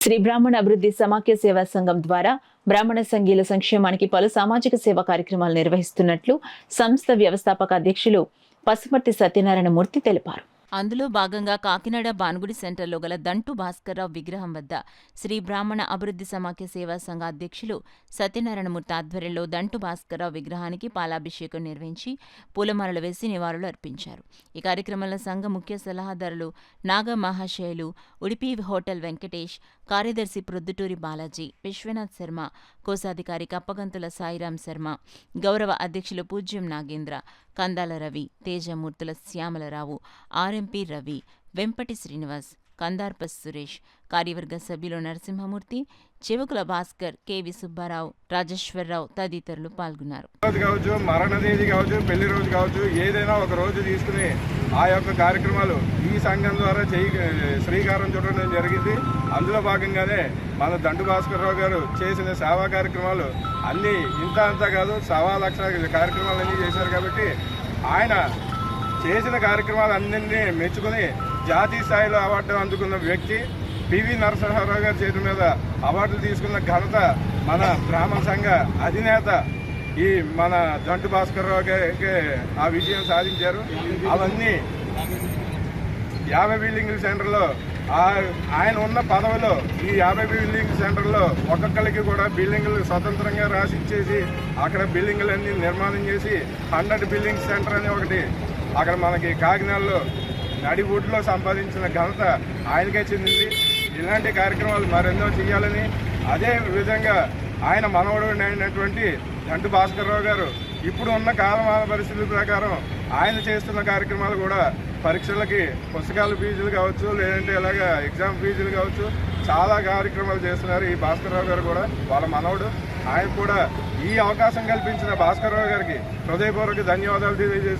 శ్రీ బ్రాహ్మణ అభివృద్ధి సమాఖ్య సేవా సంఘం ద్వారా బ్రాహ్మణ సంఘీయుల సంక్షేమానికి పలు సామాజిక సేవా కార్యక్రమాలు నిర్వహిస్తున్నట్లు సంస్థ వ్యవస్థాపక అధ్యక్షులు పసుమర్తి సత్యనారాయణ మూర్తి తెలిపారు. అందులో భాగంగా కాకినాడ భానుగుడి సెంటర్లో గల దంటు భాస్కర్రావు విగ్రహం వద్ద శ్రీ బ్రాహ్మణ అభివృద్ధి సమాఖ్య సేవా సంఘ అధ్యక్షులు సత్యనారాయణమూర్తి ఆధ్వర్యంలో దంటు భాస్కర్రావు విగ్రహానికి పాలాభిషేకం నిర్వహించి పూలమాలలు వేసి నివాళులు అర్పించారు. ఈ కార్యక్రమంలో సంఘ ముఖ్య సలహాదారులు నాగ మహాశయులు, ఉడిపి హోటల్ వెంకటేష్, కార్యదర్శి ప్రొద్దుటూరి బాలాజీ, విశ్వనాథ్ శర్మ, కోశాధికారి కప్పగంతుల సాయిరాం శర్మ, గౌరవ అధ్యక్షులు పూజ్యం నాగేంద్ర, కందాల రవి, తేజమూర్తుల శ్యామలరావు, ఆర్ఎంపీ రవి, వెంపటి శ్రీనివాస్, కందార్పస్ సురేష్, కార్యవర్గ సభ్యులు నరసింహమూర్తి, చెవుకుల భాస్కర్, కెవి సుబ్బారావు, రాజేశ్వరరావు తదితరులు పాల్గొన్నారు. కావచ్చు, మరణ తేదీ కావచ్చు, పెళ్లి రోజు కావచ్చు, ఏదైనా ఒక రోజు తీసుకుని ఆ యొక్క కార్యక్రమాలు ఈ సంఘం ద్వారా శ్రీకారం చుట్టడం జరిగింది. అందులో భాగంగానే మన దంటు భాస్కర్రావు గారు చేసిన సేవా కార్యక్రమాలు అన్నీ ఇంత అంతా కాదు, 1,00,000 కార్యక్రమాలన్నీ చేశారు. కాబట్టి ఆయన చేసిన కార్యక్రమాలన్నింటినీ మెచ్చుకుని జాతీయ స్థాయిలో అవార్డు అందుకున్న వ్యక్తి పివి నరసింహారావు గారి చేతి మీద అవార్డులు తీసుకున్న ఘనత మన బ్రాహ్మణ సంఘ అధినేత ఈ మన దంటు భాస్కర్రావు గారికి ఆ విజయం సాధించారు. అవన్నీ 50 బిల్డింగ్ల సెంటర్లో ఆయన ఉన్న పదవిలో ఈ 50 బిల్డింగ్ సెంటర్లో ఒక్కొక్కరికి కూడా బిల్డింగ్లు స్వతంత్రంగా రాసిచ్చేసి అక్కడ బిల్డింగ్లన్నీ నిర్మాణం చేసి 100 బిల్డింగ్ సెంటర్ అని ఒకటి అక్కడ మనకి కాకినాడలో నడిబొడ్డులో సంపాదించిన ఘనత ఆయనకే చెందింది. ఇలాంటి కార్యక్రమాలు మరెన్నో చేయాలని, అదే విధంగా ఆయన మనవడు అయినటువంటి దంటు భాస్కర్రావు గారు ఇప్పుడు ఉన్న కాలమాన పరిస్థితుల ప్రకారం ఆయన చేస్తున్న కార్యక్రమాలు కూడా పరీక్షలకి పుస్తకాల ఫీజులు కావచ్చు, లేదంటే ఇలాగా ఎగ్జామ్ ఫీజులు కావచ్చు, చాలా కార్యక్రమాలు చేస్తున్నారు. ఈ భాస్కర్రావు గారు కూడా వాళ్ళ మనవడు. ఆయన కూడా ఈ అవకాశం కల్పించిన భాస్కర్రావు గారికి హృదయపూర్వక ధన్యవాదాలు తెలియజేస్తున్నారు.